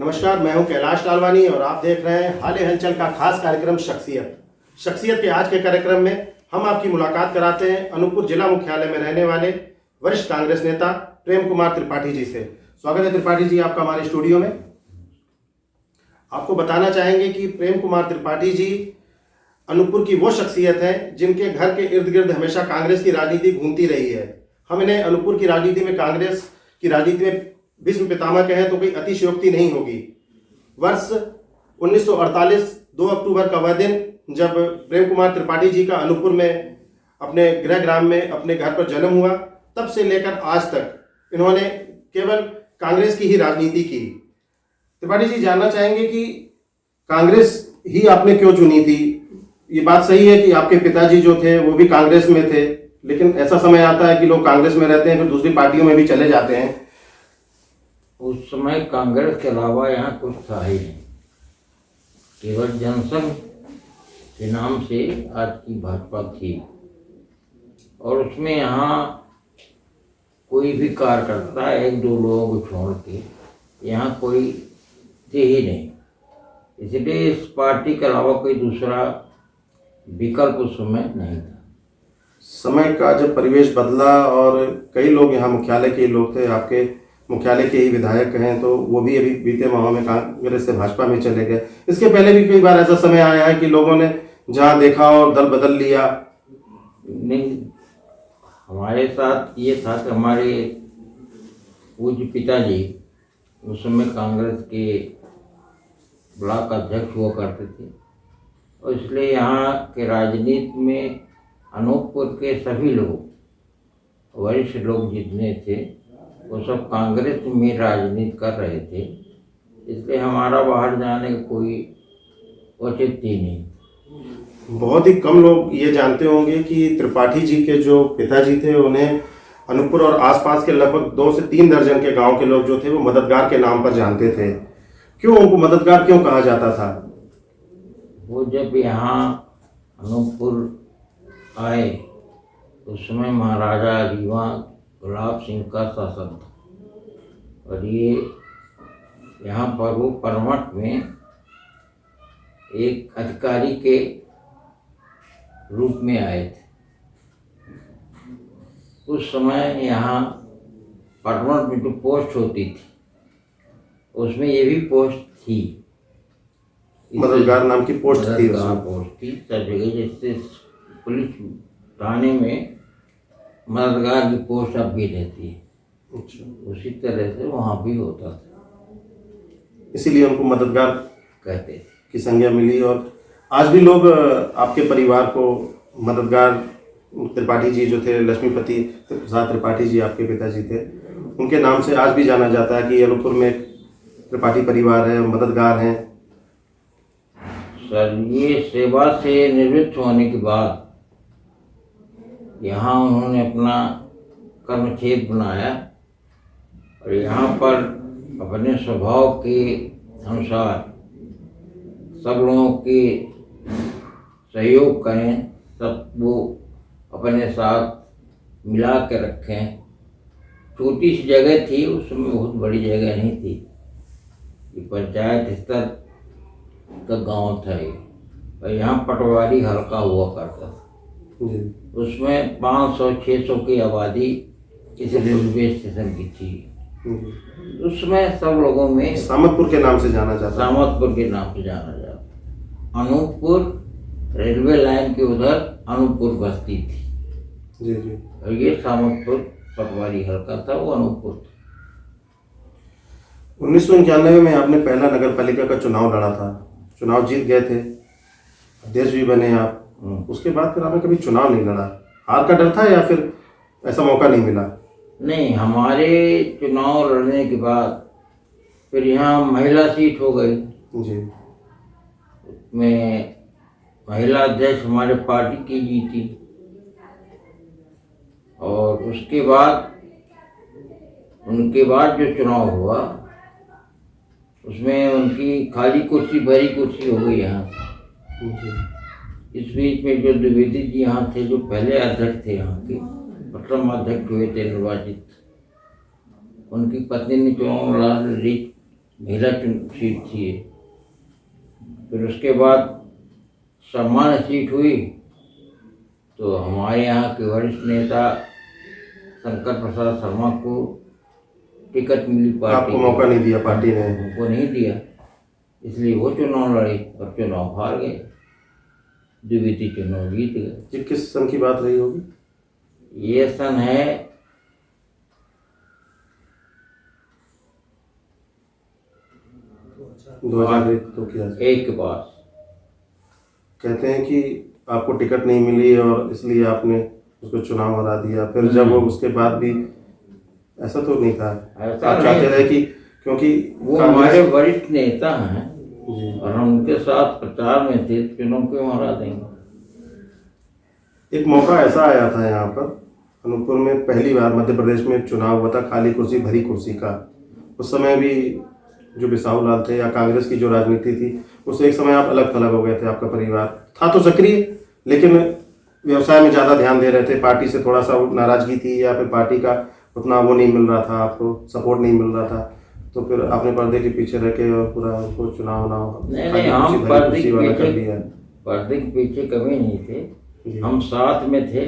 नमस्कार, मैं हूं कैलाश लालवानी और आप देख रहे हैं हाल हलचल का खास कार्यक्रम शख्सियत के आज के कार्यक्रम में हम आपकी मुलाकात कराते हैं अनूपपुर जिला मुख्यालय में रहने वाले वरिष्ठ कांग्रेस नेता प्रेम कुमार त्रिपाठी जी से। स्वागत है त्रिपाठी जी आपका हमारे स्टूडियो में। आपको बताना चाहेंगे कि प्रेम कुमार त्रिपाठी जी अनूपपुर की वो शख्सियत है जिनके घर के इर्द गिर्द हमेशा कांग्रेस की राजनीति घूमती रही है। हम इन्हें अनूपपुर की राजनीति में, कांग्रेस की राजनीति में भीष्म पितामह कहें तो कोई अतिशयोक्ति नहीं होगी। वर्ष 1948 2 अक्टूबर का वह दिन जब प्रेम कुमार त्रिपाठी जी का अनूपपुर में अपने गृह ग्राम में अपने घर पर जन्म हुआ, तब से लेकर आज तक इन्होंने केवल कांग्रेस की ही राजनीति की। त्रिपाठी जी जानना चाहेंगे कि कांग्रेस ही आपने क्यों चुनी थी? ये बात सही है कि आपके पिताजी जो थे वो भी कांग्रेस में थे, लेकिन ऐसा समय आता है कि लोग कांग्रेस में रहते हैं फिर दूसरी पार्टियों में भी चले जाते हैं। उस समय कांग्रेस के अलावा यहाँ कुछ था ही नहीं, केवल जनसंघ के नाम से आज की भाजपा थी और उसमें यहाँ कोई भी कार्यकर्ता 1-2 लोगों को छोड़ के यहाँ कोई थे ही नहीं। इसलिए इस पार्टी के अलावा कोई दूसरा विकल्प उस समय नहीं था। समय का जब परिवेश बदला और कई लोग यहाँ मुख्यालय के लोग थे, आपके मुख्यालय के ही विधायक हैं, तो वो भी अभी बीते माह में कांग्रेस से भाजपा में चले गए। इसके पहले भी कई बार ऐसा समय आया है कि लोगों ने जहां देखा और दल बदल लिया। नहीं, हमारे साथ ये था कि हमारे पूज्य पिताजी उस समय कांग्रेस के ब्लॉक अध्यक्ष हुआ करते थे और इसलिए यहाँ के राजनीति में अनूपपुर के सभी लोग, वरिष्ठ लोग जितने थे वो सब कांग्रेस में राजनीति कर रहे थे, इसलिए हमारा बाहर जाने का कोई औचित्य ही नहीं। बहुत ही कम लोग ये जानते होंगे कि त्रिपाठी जी के जो पिताजी थे उन्हें अनूपपुर और आसपास के लगभग 2 से 3 दर्जन के गांव के लोग जो थे वो मददगार के नाम पर जानते थे। क्यों उनको मददगार क्यों कहा जाता था? वो जब यहाँ अनूपपुर आए उस समय महाराजा रीवा गुलाब सिंह का शासन था और ये यहाँ पर वो परमठ में एक अधिकारी के रूप में आए थे। उस समय यहाँ परमठ में जो पोस्ट होती थी उसमें ये भी पोस्ट थी, मददगार नाम की पोस्ट थी। पोस्ट थी सब जगह, जैसे पुलिस थाने में मददगार की पोस्ट अब भी रहती है, उसी तरह से वहाँ भी होता था, इसीलिए उनको मददगार कहते थे की संज्ञा मिली। और आज भी लोग आपके परिवार को मददगार, त्रिपाठी जी जो थे, लक्ष्मीपति प्रसाद त्रिपाठी जी आपके पिताजी थे, उनके नाम से आज भी जाना जाता है कि अनूपपुर में त्रिपाठी परिवार है, मददगार हैं। सर, ये सेवा से निवृत्त होने के बाद यहाँ उन्होंने अपना कर्मक्षेत्र बनाया और यहाँ पर अपने स्वभाव के अनुसार सब लोगों के सहयोग करें, सबको अपने साथ मिला के रखें। छोटी सी जगह थी, उस समय बहुत बड़ी जगह नहीं थी, ये पंचायत स्तर का गांव था ये, और यहाँ पटवारी हल्का हुआ करता था। उसमें 500-600 की आबादी इस रेलवे स्टेशन की थी। उसमें सब लोगों में सामतपुर के नाम से जाना जाता, सामतपुर के नाम से जाना जाता। अनूपपुर रेलवे लाइन के उधर अनूपपुर बस्ती थी जी जी, और ये सामतपुर पटवारी हल्का था, वो अनूपपुर था। 1991 में आपने पहला नगर पालिका का चुनाव लड़ा था, चुनाव जीत गए थे, अध्यक्ष भी बने आप। उसके बाद फिर आपने कभी चुनाव नहीं लड़ा, हार का डर था या फिर ऐसा मौका नहीं मिला? नहीं, हमारे चुनाव लड़ने के बाद फिर यहाँ महिला सीट हो गई जी, में महिला अध्यक्ष हमारे पार्टी की जीती और उसके बाद उनके बाद जो चुनाव हुआ उसमें उनकी खाली कुर्सी भरी कुर्सी हो गई यहाँ। इस बीच में जो द्विवेदी जी यहाँ थे, जो पहले अध्यक्ष थे यहाँ के, प्रथम अध्यक्ष हुए थे निर्वाचित, उनकी पत्नी ने चुनाव लड़ी महिला सीट थी। फिर उसके बाद सामान्य सीट हुई तो हमारे यहाँ के वरिष्ठ नेता शंकर प्रसाद शर्मा को टिकट मिली पार्टी आपको मौका नहीं दिया पार्टी ने? हमको नहीं दिया, इसलिए वो चुनाव लड़े और चुनाव हार गए, द्वितीय चुनाव जीत गए। ये किस सन की बात रही होगी? ये सन है 2001 के पास। कहते हैं कि आपको टिकट नहीं मिली और इसलिए आपने उसको चुनाव हरा दिया। फिर जब वो उसके बाद भी ऐसा तो नहीं था? ऐसा आप चाहते रहे कि क्योंकि वो हमारे वरिष्ठ नेता हैं जी, और हम उनके साथ प्रचार में थे, चुनाव क्यों हरा देंगे। एक मौका ऐसा आया था यहाँ पर अनूपपुर में, पहली बार मध्य प्रदेश में चुनाव हुआ था, खाली कुर्सी भरी कुर्सी का। उस समय भी जो बिसाहू लाल थे या कांग्रेस की जो राजनीति थी, उससे एक समय आप अलग थलग हो गए थे। आपका परिवार था तो सक्रिय, लेकिन व्यवसाय में ज़्यादा ध्यान दे रहे थे। पार्टी से थोड़ा सा नाराजगी थी या फिर पार्टी का उतना वो नहीं मिल रहा था, आपको सपोर्ट नहीं मिल रहा था, तो फिर आपने पर्दे के पीछे रह के और पूरा उनको चुनाव नहीं, हम पर्दे के पीछे कभी नहीं थे। हम साथ में थे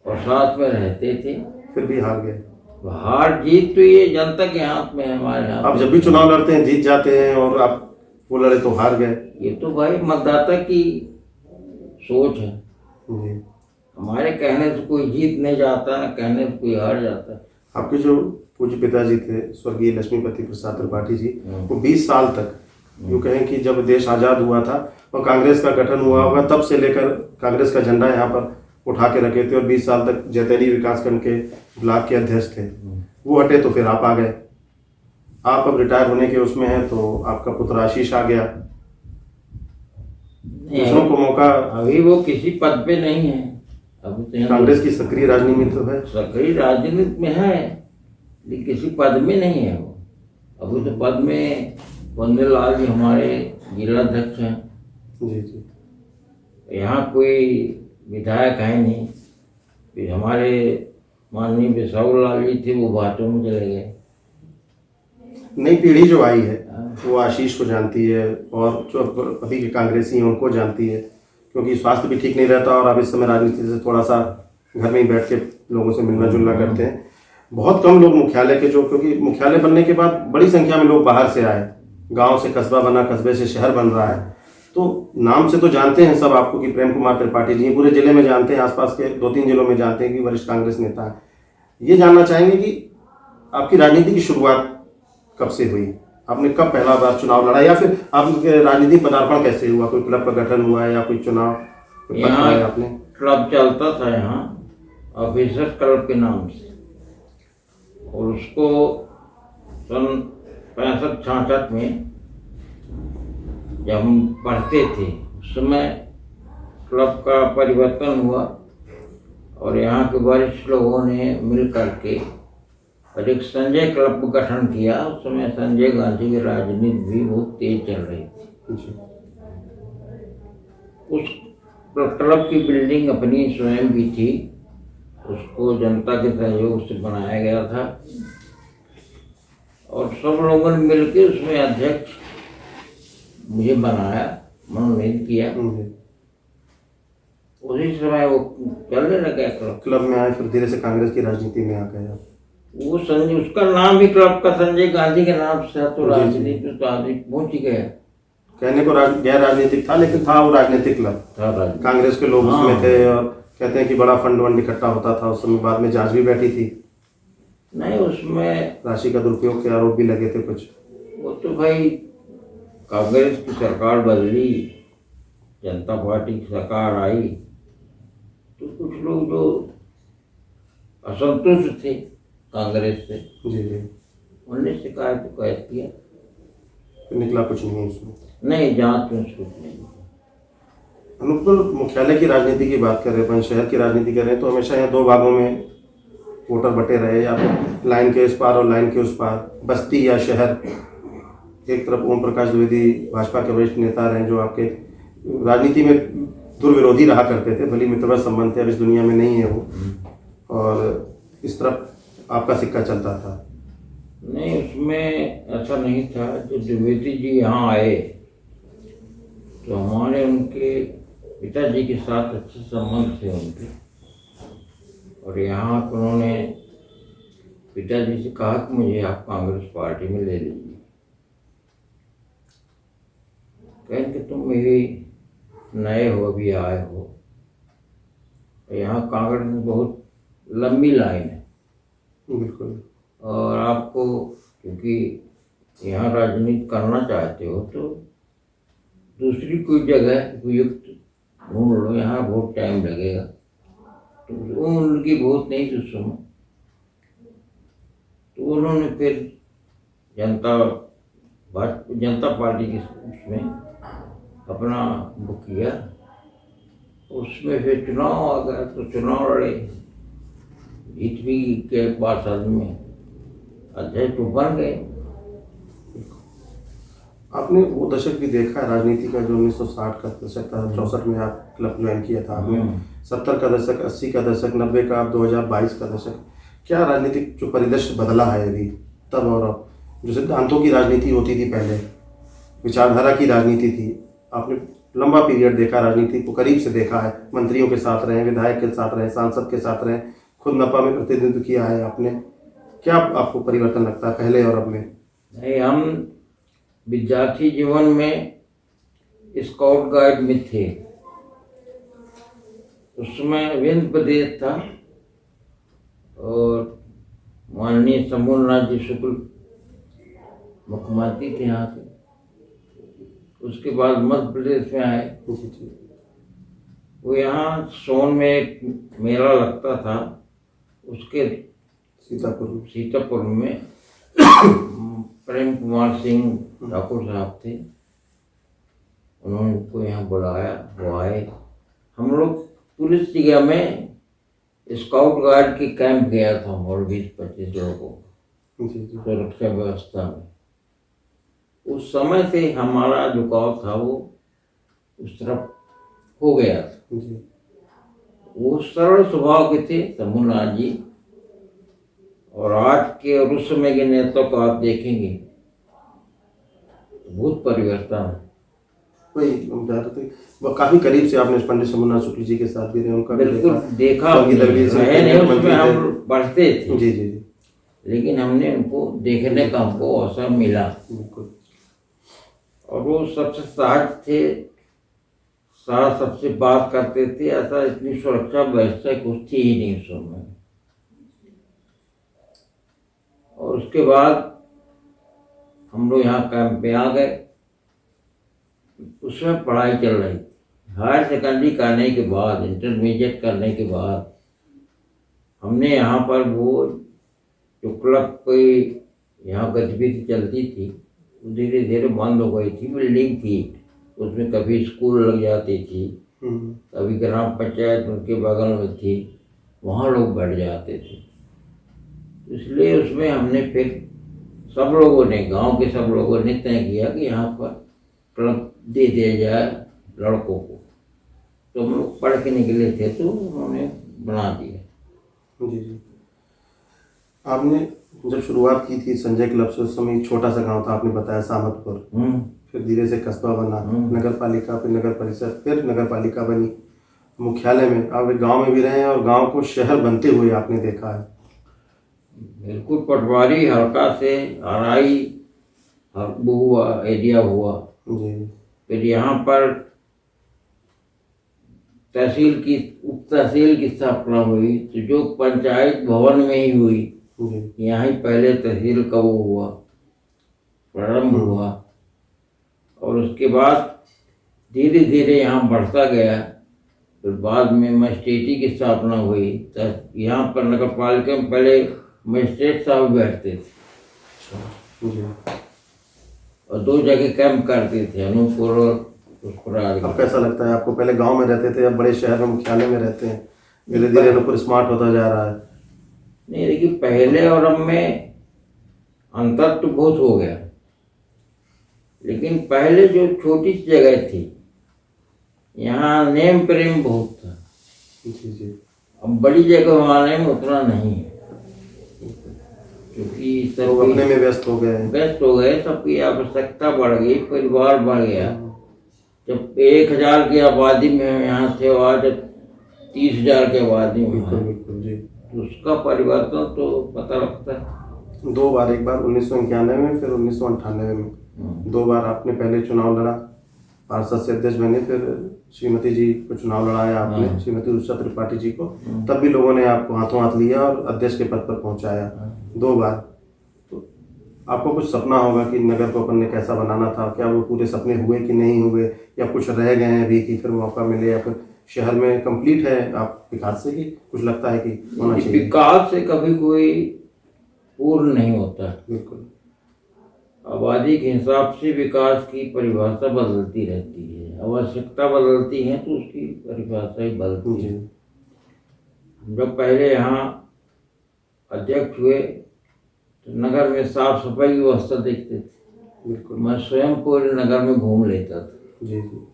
और साथ में रहते थे। फिर भी हार गए। हार जीत तो ये जनता के हाथ में है, हमारे हाथ। आप जब भी चुनाव लड़ते हैं जीत जाते हैं और आप वो लड़े तो हार गए। ये तो भाई मतदाता की सोच है। जी, हमारे कहने से कोई जीत नहीं जाता, कहने से कोई हार जाता है। आपके जो पूज्य पिताजी थे स्वर्गीय लक्ष्मीपति प्रसाद त्रिपाठी जी, वो 20 साल तक यूँ कहें कि जब देश आज़ाद हुआ था और कांग्रेस का गठन हुआ होगा, तब से लेकर कांग्रेस का झंडा यहाँ पर उठा के रखे थे और 20 साल तक जैतैली विकासखंड के ब्लॉक के अध्यक्ष थे। वो हटे तो फिर आप आ गए। आप अब रिटायर होने के उसमें हैं, तो आपका पुत्र आशीष आ गया। दूसरों को मौका। अभी वो किसी पद पे नहीं है। अभी तो कांग्रेस की सक्रिय राजनीति में तो है, सक्रिय राजनीति में है, लेकिन किसी पद में नहीं है वो। अभी तो पद में बंदेलाल जी हमारे जिलाध्यक्ष हैं। जी जी। यहाँ कोई विधायक है नहीं। फिर हमारे माननीय बिसाहू लाल जी थे, वो भाजपा में चले गए। नई पीढ़ी जो आई है वो आशीष को जानती है और जो अभी के कांग्रेसी हैं उनको जानती है, क्योंकि स्वास्थ्य भी ठीक नहीं रहता और आप इस समय राजनीति से थोड़ा सा घर में ही बैठ के लोगों से मिलना जुलना करते हैं। बहुत कम लोग मुख्यालय के जो, क्योंकि मुख्यालय बनने के बाद बड़ी संख्या में लोग बाहर से आए, गांव से कस्बा बना, कस्बे से शहर बन रहा है, तो नाम से तो जानते हैं सब आपको कि प्रेम कुमार त्रिपाठी जी पूरे जिले में जानते हैं, आसपास के 2-3 जिलों में जानते हैं कि वरिष्ठ कांग्रेस नेता है। ये जानना चाहेंगे कि आपकी राजनीति की शुरुआत कब से हुई? आपने कब पहला बार चुनाव लड़ा, या फिर आपके राजनीतिक पदार्पण कैसे हुआ? कोई क्लब का गठन हुआ है या कोई चुनाव यहाँ आपने? क्लब चलता था यहाँ ऑफिसर क्लब के नाम से, और उसको सन 65-66 में जब हम पढ़ते थे उस समय क्लब का परिवर्तन हुआ और यहाँ के वरिष्ठ लोगों ने मिल करके और एक संजय क्लब का गठन किया। उस समय संजय गांधी की राजनीति भी बहुत तेज चल रही थी। उस क्लब की बिल्डिंग अपनी स्वयं की थी, उसको जनता के सहयोग से बनाया गया था और सब लोगों ने मिलकर उसमें अध्यक्ष मुझे बनाया, मनोनीत किया। उसी समय वो चलने लगा क्लब में आए, फिर धीरे से कांग्रेस की राजनीति में आ गए। वो संजय, उसका नाम भी क्लब का संजय गांधी के नाम से, तो राजनीति में तो आदमी पहुंच ही गया। कहने को गैर राजनीतिक था, लेकिन था वो राजनीतिक क्लब था। कांग्रेस के लोग उसमें थे और कहते हैं कि बड़ा फंड वंड इकट्ठा होता था उस समय। बाद में जांच भी बैठी थी, नहीं उसमें राशि का दुरुपयोग के आरोप भी लगे थे कुछ। वो तो भाई कांग्रेस की सरकार बदली, जनता पार्टी की सरकार आई, तो कुछ लोग जो असंतुष्ट थे कांग्रेस से, जी जी, उन्होंने शिकायत किया। फिर निकला कुछ नहीं उसमें? नहीं, जांच में कुछ नहीं। अनूपपुर मुख्यालय की राजनीति की बात कर रहे हैं, शहर की राजनीति कर रहे हैं, तो हमेशा यहाँ 2 भागों में वोटर बटे रहे, या फिर लाइन के इस पार और लाइन के उस पार, बस्ती या शहर। एक तरफ ओम प्रकाश द्विवेदी भाजपा के वरिष्ठ नेता रहे जो आपके राजनीति में दुर्विरोधी रहा करते थे, भली मित्रवत संबंध थे, अब इस दुनिया में नहीं है वो, और इस तरफ आपका सिक्का चलता था। नहीं, उसमें ऐसा नहीं था। जो द्विवेदी जी यहाँ आए तो हमारे उनके पिताजी के साथ अच्छे संबंध थे उनके, और यहाँ पर उन्होंने पिताजी से कहा कि मुझे आप कांग्रेस पार्टी में ले लीजिए। कहें कि तुम भी नए हो, अभी आए हो, यहाँ कांग्रेस में बहुत लंबी लाइन है, बिल्कुल। और आपको क्योंकि यहाँ राजनीति करना चाहते हो तो दूसरी कोई जगह उपयुक्त ढूंढ लो, यहाँ बहुत टाइम लगेगा। तो उनकी बहुत नहीं थी उस समय, तो उन्होंने फिर जनता पार्टी के उसमें अपना वो किया। उसमें फिर चुनाव आ गया तो चुनाव लड़े, जीत भी के 5 साल में अध्यक्ष तो बन गए। आपने वो दशक भी देखा है राजनीति का जो 1960 का दशक था, 64 में आप क्लब ज्वाइन किया था आपने, 70 का दशक, 80 का दशक, 90 का, 2022 का दशक, क्या राजनीतिक जो परिदृश्य बदला है अभी तब और अब? जो सिद्धांतों की राजनीति होती थी पहले, विचारधारा की राजनीति थी, आपने लंबा पीरियड देखा, राजनीति को करीब से देखा है, मंत्रियों के साथ रहे, विधायक के साथ रहे, सांसद के साथ रहे, खुद नपा में प्रतिनिधित्व किया है आपने, क्या आपको परिवर्तन लगता है पहले और अब में? नहीं, हम विद्यार्थी जीवन में स्काउट गाइड में थे, उसमें विंध्य प्रदेश था और माननीय शंभूनाथ जी शुक्ल मुख्यमंत्री थे यहाँ के। उसके बाद मध्य प्रदेश में आए। वो यहाँ सोन में एक मेला लगता था, उसके सीतापुर में प्रेम कुमार सिंह ठाकुर साहब थे, उन्होंने उनको यहाँ बुलाया, वो आए। हम लोग पुलिस जगह में स्काउट गार्ड के कैंप गया था और 20-25 लोगों सुरक्षा व्यवस्था में। उस समय से हमारा झुकाव था वो उस तरफ हो गया था। वो सरल स्वभाव के थे शंभूनाथ जी, और आज के और उस समय के नेता को आप देखेंगे तो बहुत परिवर्तन है। वही हम चाह रहे थे, वो काफी करीब से आपने पंडित शंभूनाथ शुक्ल जी के साथ भी रहे, उनका बिल्कुल देखा, उसमें हम पढ़ते थे। जी जी जी। लेकिन हमने उनको देखने का हमको अवसर मिला। बिल्कुल। और वो सबसे सहज थे, सारा सबसे बात करते थे, ऐसा इतनी सुरक्षा व्यवस्था कुछ थी ही नहीं उस समय। और उसके बाद हम लोग यहाँ कैंप में आ गए, उसमें पढ़ाई चल रही थी। हायर सेकेंडरी करने के बाद, इंटरमीडिएट करने के बाद हमने यहाँ पर वो जो क्लब कोई यहाँ गतिविधि चलती थी धीरे धीरे बंद हो गई थी। बिल्डिंग थी, उसमें कभी स्कूल लग जाती थी, कभी ग्राम पंचायत उनके बगल में थी, वहाँ लोग बैठ जाते थे। इसलिए उसमें हमने फिर सब लोगों ने, गांव के सब लोगों ने तय किया कि यहाँ पर क्लब दे दिया जाए लड़कों को। तो हम लोग पढ़ के निकले थे तो उन्होंने बना दिया। जी जी। आपने जब शुरुआत की थी संजय क्लब से, उस समय छोटा सा गांव था, आपने बताया सामतपुर, फिर धीरे से कस्बा बना, नगर पालिका, फिर नगर परिषद, फिर नगर पालिका बनी, मुख्यालय में आप एक गांव में भी रहे हैं और गांव को शहर बनते हुए आपने देखा है। बिल्कुल, पटवारी हल्का से आरआई वो हुआ, एरिया हुआ जी। फिर यहाँ पर तहसील की, उप तहसील की स्थापना हुई, तो जो पंचायत भवन में ही हुई, यहाँ ही पहले तहसील का वो हुआ, प्रारंभ हुआ। और उसके बाद धीरे धीरे यहाँ बढ़ता गया। फिर बाद में मजिस्ट्रेटी की स्थापना हुई। यहाँ पर नगर पालिका में पहले मजिस्ट्रेट साहब बैठते थे और 2 जगह कैंप करते थे, अनूपपुर और पुष्पराज। अब कैसा लगता है आपको? पहले गांव में रहते थे, अब बड़े शहर में मुख्यालय में रहते हैं, धीरे धीरे अनूपपुर स्मार्ट होता जा रहा है। नहीं, देखिए पहले और अब में अंतर तो बहुत हो गया, लेकिन पहले जो छोटी सी जगह थी यहाँ नेम प्रेम बहुत था। जी जी। अब बड़ी जगह वाले में उतना नहीं है। क्योंकि लोग अपने में व्यस्त हो गए हैं। व्यस्त हो गए, सबकी आवश्यकता बढ़ गई, परिवार बढ़ गया। जब 1,000 की आबादी में हम यहाँ थे और आज 30,000 की आबादी में बिल्कुल है, बिल्कुल जी। तो उसका परिवर्तन तो पता लगता है। 2 बार, एक बार 1991 में, फिर 1998 में 2 बार आपने पहले चुनाव लड़ा, पार्षद से अध्यक्ष बने, फिर श्रीमती जी को चुनाव लड़ाया आपने, श्रीमती उषा त्रिपाठी जी को, तब भी लोगों ने आपको हाथों हाथ लिया और अध्यक्ष के पद पर पहुंचाया 2 बार। तो आपको कुछ सपना होगा कि नगर को अपन ने कैसा बनाना था, क्या वो पूरे सपने हुए कि नहीं हुए, या कुछ रह गए हैं अभी कि फिर मौका मिले, या फिर शहर में कंप्लीट है आप विकास से, कि कुछ लगता है कि होना चाहिए? विकास से कभी कोई पूर्ण नहीं होता। बिल्कुल। आबादी के हिसाब से विकास की परिभाषा बदलती रहती है, आवश्यकता बदलती है तो उसकी परिभाषा ही बदलती है। जब पहले यहाँ अध्यक्ष हुए तो नगर में साफ सफाई की व्यवस्था देखते थे। बिल्कुल। मैं स्वयं पूरे नगर में घूम लेता था, जी जी।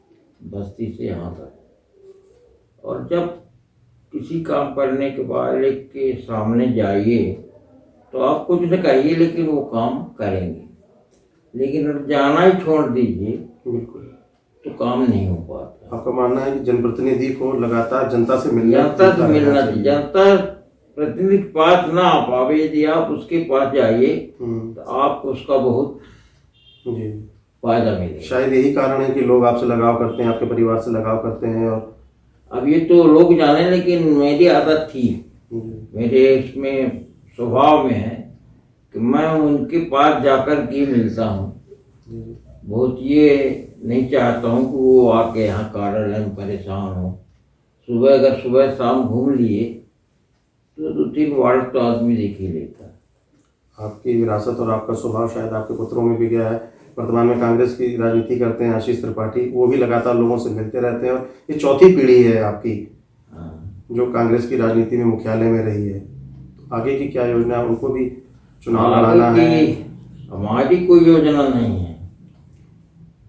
बस्ती से यहाँ तक। और जब किसी काम करने के बाद एक के सामने जाइए तो आप कुछ न कहिए, लेकिन वो काम करेंगे। लेकिन अगर जाना ही छोड़ दीजिए बिल्कुल, तो काम नहीं हो पाता। आपका मानना है कि जनप्रतिनिधि को लगातार जनता से मिलना चाहिए। जनता प्रतिनिधि के पास ना आ पावे, यदि आप उसके पास जाइए तो आपको उसका बहुत जी फायदा मिलेगा। शायद यही कारण है कि लोग आपसे लगाव करते हैं, आपके परिवार से लगाव करते हैं। और अब ये तो लोग जाने, लेकिन मेरी आदत थी, मेरे इसमें स्वभाव में है कि मैं उनके पास जाकर के मिलता हूँ। बहुत ये नहीं चाहता हूँ कि वो आके यहाँ कार्यालय में परेशान हो। अगर सुबह शाम घूम लिए तो 2-3 वार्ड तो आदमी देख ही लेता है। आपकी विरासत और आपका स्वभाव शायद आपके पुत्रों में भी गया है। वर्तमान में कांग्रेस की राजनीति करते हैं आशीष त्रिपाठी, वो भी लगातार लोगों से मिलते रहते हैं, और ये चौथी पीढ़ी है आपकी जो कांग्रेस की राजनीति में मुख्यालय में रही है। तो आगे की क्या योजना है? उनको भी चुनाव लड़ाना है? हमारी कोई योजना नहीं है।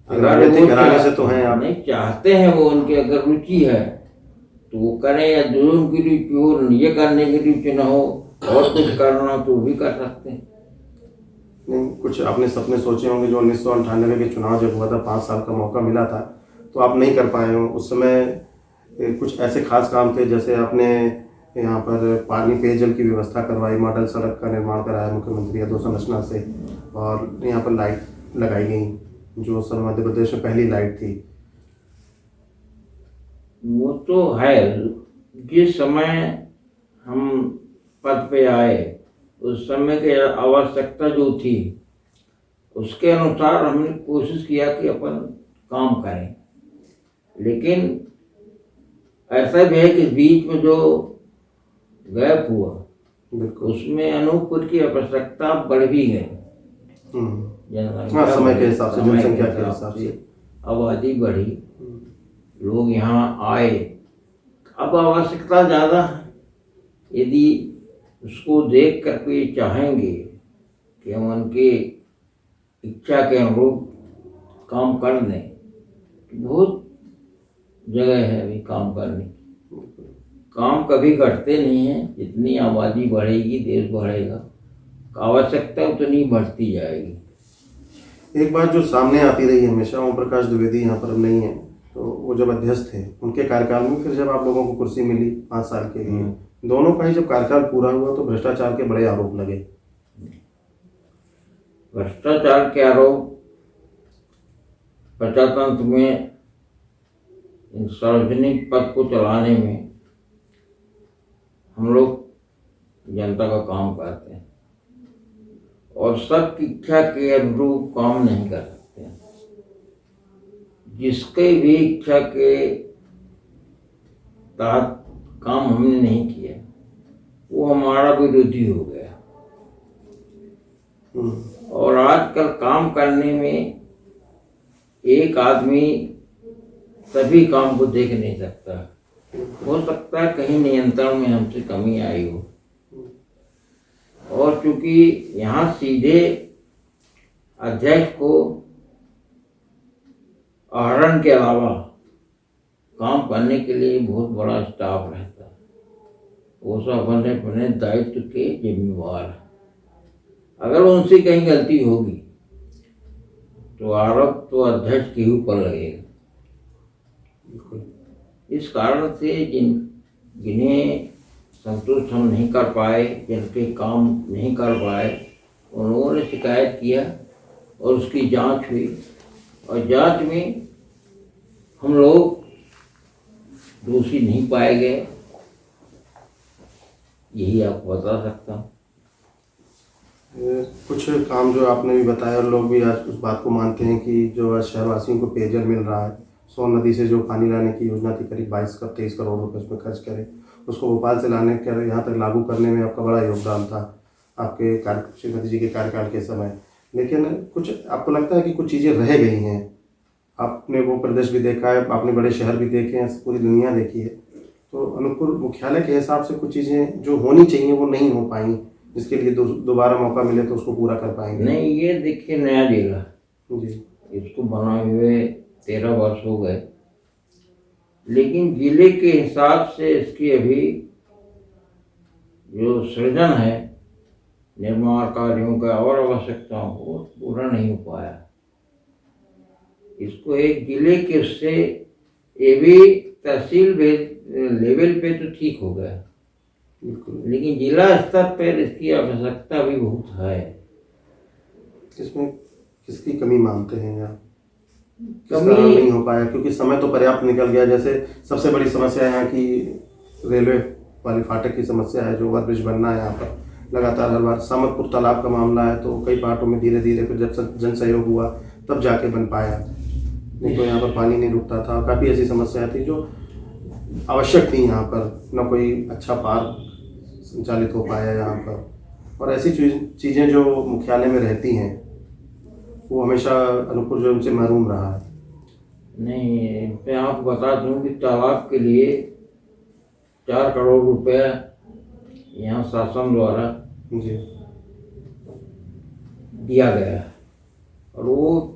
राजनीतिक घराने से तो हैं आप। नहीं चाहते हैं वो, उनकी अगर रुचि है तो वो करें, या जो उनकी रुचि हो, ये करने की रुचि न हो और कुछ करना तो भी कर सकते हैं। नहीं, कुछ आपने सपने सोचे होंगे जो 1998 के चुनाव जब हुआ था, 5 साल का मौका मिला था, तो आप नहीं कर पाए हो। उस समय कुछ ऐसे खास काम थे, जैसे आपने यहाँ पर पानी पेयजल की व्यवस्था करवाई, मॉडल सड़क का निर्माण कराया मुख्यमंत्री अधोसंरचना से, और यहाँ पर लाइट लगाई गई जो सर मध्य प्रदेश में पहली लाइट थी। वो तो है, जिस समय हम पद पे आए उस समय की आवश्यकता जो थी उसके अनुसार हमने कोशिश किया कि अपन काम करें। लेकिन ऐसा भी है कि बीच में जो गैप हुआ उसमें अनूपपुर की आवश्यकता बढ़ भी गई। समय के हिसाब से, जनसंख्या के हिसाब से आबादी बढ़ी, लोग यहाँ आए, अब आवश्यकता ज़्यादा है। यदि उसको देख कर के चाहेंगे कि हम उनके इच्छा के अनुरूप काम कर दें, तो बहुत जगह है अभी काम करने की। काम कभी घटते नहीं हैं, जितनी आबादी बढ़ेगी देश बढ़ेगा, आवश्यकता उतनी बढ़ती जाएगी। एक बात जो सामने आती रही हमेशा, ओम प्रकाश द्विवेदी यहाँ पर अब नहीं है, तो वो जब अध्यक्ष थे उनके कार्यकाल में, फिर जब आप लोगों को कुर्सी मिली 5 साल के लिए, दोनों का ही जब कार्यकाल पूरा हुआ तो भ्रष्टाचार के बड़े आरोप लगे। भ्रष्टाचार के आरोप प्रजातंत्र में, इन सार्वजनिक पद को चलाने में हम लोग जनता का काम करते हैं और सबकी इच्छा के अनुरूप काम नहीं कर सकते हैं। जिसके भी इच्छा के तहत काम हमने नहीं किया वो हमारा विरोधी हो गया। और आजकल काम करने में एक आदमी सभी काम को देख नहीं सकता। हो सकता है कहीं नियंत्रण में हमसे कमी आई हो, और चूंकि यहाँ सीधे अध्यक्ष को आहरण के अलावा काम करने के लिए बहुत बड़ा स्टाफ रहता है, वो सब अपने अपने दायित्व के जिम्मेवार है। अगर उनसे कहीं गलती होगी तो आरोप तो अध्यक्ष के ऊपर लगेगा। बिल्कुल। इस कारण से जिन्हें संतुष्ट हम नहीं कर पाए, जिनके काम नहीं कर पाए, उन लोगों ने शिकायत किया और उसकी जांच हुई और जांच में हम लोग दोषी नहीं पाए गए, यही आपको बता सकता हूँ। कुछ काम जो आपने भी बताया, और लोग भी आज उस बात को मानते हैं कि जो आज शहरवासियों को पेयजल मिल रहा है, सोन नदी से जो पानी लाने की योजना थी, करीब 23 करोड़ रुपए उसमें खर्च करे, उसको भोपाल से लाने के यहाँ तक लागू करने में आपका बड़ा योगदान था आपके श्रीमती जी के कार्यकाल के समय। लेकिन कुछ आपको लगता है कि कुछ चीज़ें रह गई हैं? आपने वो प्रदेश भी देखा है, आपने बड़े शहर भी देखे हैं, पूरी दुनिया देखी है, तो अनूपपुर मुख्यालय के हिसाब से कुछ चीज़ें जो होनी चाहिए वो नहीं हो पाई, जिसके लिए दोबारा मौका मिले तो उसको पूरा कर पाएंगे? नहीं, ये देखिए नया जिला जी। इसको बनाए हुए 13 वर्ष हो गए, लेकिन जिले के हिसाब से इसकी अभी जो सृजन है निर्माण कार्यों का और आवश्यकताओं को पूरा नहीं हो पाया। इसको एक जिले के उससे ये भी तहसील लेवल पे तो ठीक हो गया, बिल्कुल। लेकिन जिला स्तर पर इसकी आवश्यकता भी बहुत है। इसमें किसकी कमी मानते हैं आप? किस कमी कारण नहीं हो पाया? क्योंकि समय तो पर्याप्त निकल गया। जैसे सबसे बड़ी समस्या यहाँ की रेलवे वाली फाटक की समस्या है, जो ओवरब्रिज बनना है यहाँ पर लगातार हर बार। सामतपुर तालाब का मामला है, तो कई पार्टों में धीरे धीरे फिर जब जन सहयोग हुआ तब जाके बन पाया, नहीं तो यहाँ पर पानी नहीं रुकता था। काफ़ी ऐसी समस्या थी जो आवश्यक थी यहाँ पर, न कोई अच्छा पार्क संचालित हो पाया यहाँ पर, और ऐसी चीज़ें जो मुख्यालय में रहती हैं वो हमेशा अनूपपुर जो उनसे महरूम रहा है। नहीं, मैं आपको बता दूं कि तालाब के लिए 4 करोड़ रुपए यहाँ शासन द्वारा जी। दिया गया और वो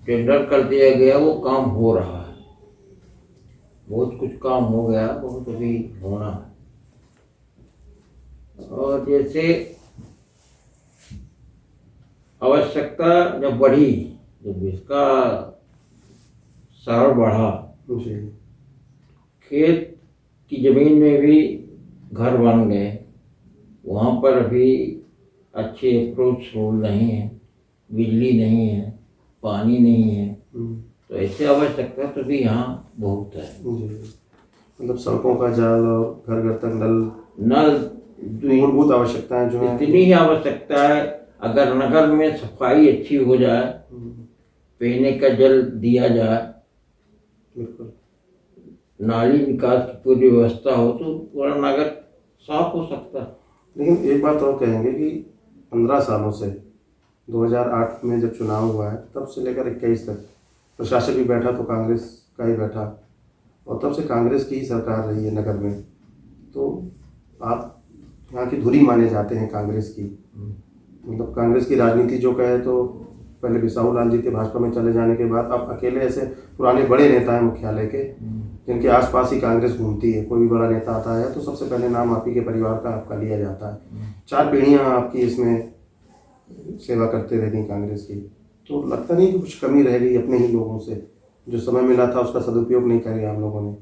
टेंडर कर दिया गया, वो काम हो रहा है। बहुत कुछ काम हो गया, बहुत अभी होना है। और जैसे आवश्यकता जब बढ़ी, जब इसका सार बढ़ा, जी। खेत की जमीन में भी घर बन गए, वहाँ पर अभी अच्छे अप्रोच रोड नहीं है, बिजली नहीं है, पानी नहीं है, तो ऐसे आवश्यकता तो भी यहाँ बहुत है। जी। मतलब सड़कों का जाल और घर घर तक नल मूलभूत आवश्यकताएं जो है, इतनी ही आवश्यकता है। अगर नगर में सफाई अच्छी हो जाए, पीने का जल दिया जाए, बिल्कुल, नाली निकास की पूरी व्यवस्था हो, तो पूरा नगर साफ हो सकता है। लेकिन एक बात और कहेंगे कि 15 सालों से 2008 में जब चुनाव हुआ है तब से लेकर 21 तक प्रशासक भी बैठा तो कांग्रेस का ही बैठा, और तब से कांग्रेस की ही सरकार रही है नगर में। तो आप यहाँ की धुरी माने जाते हैं कांग्रेस की, मतलब कांग्रेस की राजनीति जो कहे तो पहले बिसाहू लाल जी के भाजपा में चले जाने के बाद आप अकेले ऐसे पुराने बड़े नेता हैं मुख्यालय के, जिनके आसपास ही कांग्रेस घूमती है। कोई भी बड़ा नेता आता है तो सबसे पहले नाम आप ही के परिवार का आपका लिया जाता है। 4 पीढ़ियाँ आपकी इसमें सेवा करते रही कांग्रेस की, तो लगता नहीं कि कुछ कमी रह गई अपने ही लोगों से? जो समय मिला था उसका सदुपयोग नहीं किया हम लोगों ने।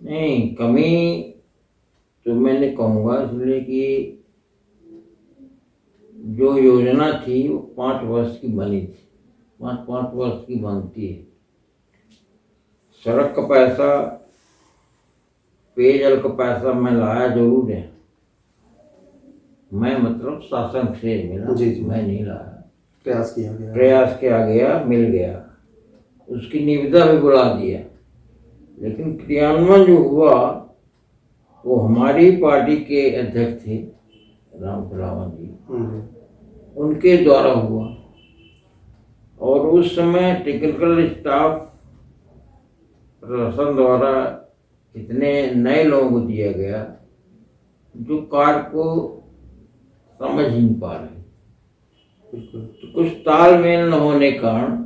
नहीं, कमी तो मैं नहीं कहूँगा, इसलिए कि जो योजना थी वो 5 वर्ष की बनी थी, 5 वर्ष की बनती है। सड़क का पैसा, पेयजल का पैसा मैं लाया जरूर है, मैं मतलब शासन से मिला, जी जी, मैं नहीं लाया। प्रयास किया गया, मिल गया, उसकी निविदा भी बुला दिया, लेकिन क्रियान्वयन जो हुआ वो हमारी पार्टी के अध्यक्ष थे राम रावण जी, उनके द्वारा हुआ। और उस समय टेक्निकल स्टाफ प्रशासन द्वारा इतने नए लोगों को दिया गया जो कार्य को समझ ही नहीं पा रहे। तो कुछ तालमेल न होने के कारण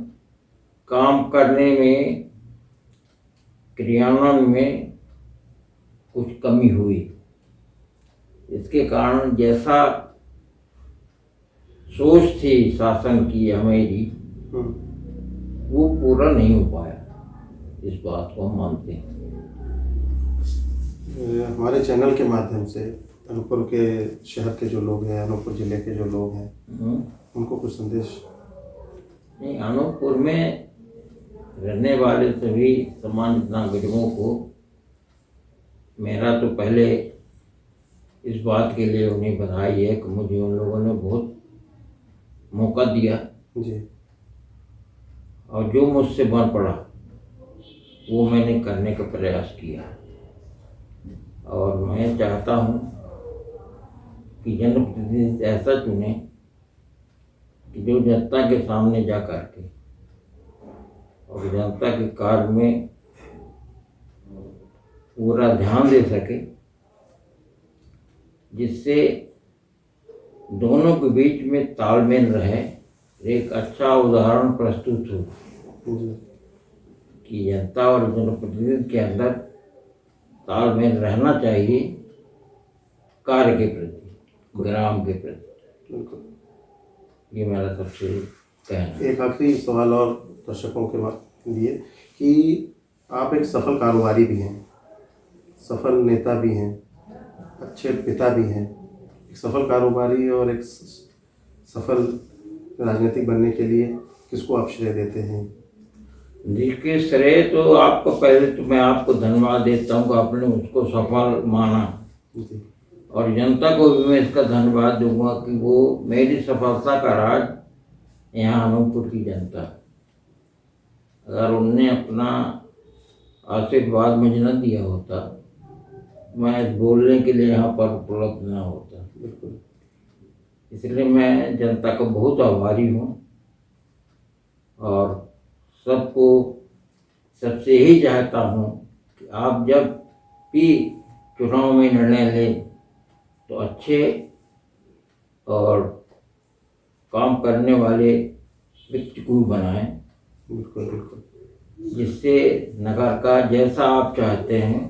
काम करने में, क्रियान्वयन में कुछ कमी हुई। इसके कारण जैसा सोच थी शासन की हमारी, हम्म, वो पूरा नहीं हो पाया। इस बात को हम मानते हैं। हमारे चैनल के माध्यम से अनूपपुर के शहर के जो लोग हैं, अनूपपुर जिले के जो लोग हैं, उनको कुछ संदेश। नहीं, अनूपपुर में रहने वाले सभी सामान्य नागरिकों को मेरा तो पहले इस बात के लिए उन्हें बधाई है कि मुझे उन लोगों ने बहुत मौका दिया, जी, और जो मुझसे बन पड़ा वो मैंने करने का प्रयास किया। और मैं चाहता हूँ कि जनप्रतिनिधि ऐसा चुने कि जो जनता के सामने जा करके और जनता के कार्य में पूरा ध्यान दे सके, जिससे दोनों के बीच में तालमेल रहे, एक अच्छा उदाहरण प्रस्तुत हो जी, कि जनता और जनप्रतिनिधि के अंदर तालमेल रहना चाहिए कार्य के प्रति, ग्राम के प्रति। बिल्कुल। ये मेरा सबसे कहना है। एक आखिरी सवाल और दर्शकों के लिए कि आप एक सफल कारोबारी भी हैं, सफल नेता भी हैं, अच्छे पिता भी हैं। एक सफल कारोबारी और एक सफल राजनीतिक बनने के लिए किसको आप श्रेय देते हैं? जिसके श्रेय तो आपको, पहले तो मैं आपको धन्यवाद देता हूँ कि आपने उसको सफल माना, जी, और जनता को भी मैं इसका धन्यवाद दूंगा कि वो मेरी सफलता का राज यहाँ अनूपपुर की जनता, अगर उनने अपना आशीर्वाद मुझे न दिया होता, मैं बोलने के लिए यहाँ पर उपलब्ध न होता। बिल्कुल। इसलिए मैं जनता का बहुत आभारी हूँ, और सबको सबसे यही चाहता हूँ कि आप जब भी चुनाव में निर्णय लें तो अच्छे और काम करने वाले व्यक्ति को बनाएं, बिल्कुल, बिल्कुल। जिससे नगर का जैसा आप चाहते हैं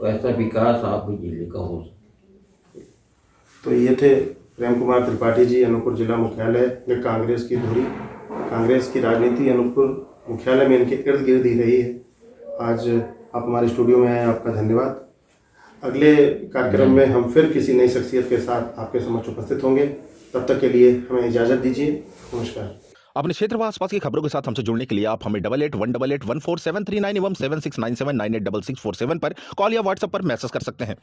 वैसा विकास आपके जिले का हो सके। तो ये थे प्रेम कुमार त्रिपाठी जी, अनूपपुर जिला मुख्यालय में कांग्रेस की धुरी, कांग्रेस की राजनीति अनूपपुर मुख्यालय में इनके इर्द गिर्द ही रही है। आज आप हमारे स्टूडियो में आए, आपका धन्यवाद। अगले कार्यक्रम में हम फिर किसी नई शख्सियत के साथ आपके समक्ष उपस्थित होंगे। तब तक के लिए हमें इजाज़त दीजिए। नमस्कार। अपने क्षेत्र व आसपास की खबरों के साथ हमसे जुड़ने के लिए आप हमें 8818814739 एवं 7697986647 पर कॉल या व्हाट्सएप पर मैसेज कर सकते हैं।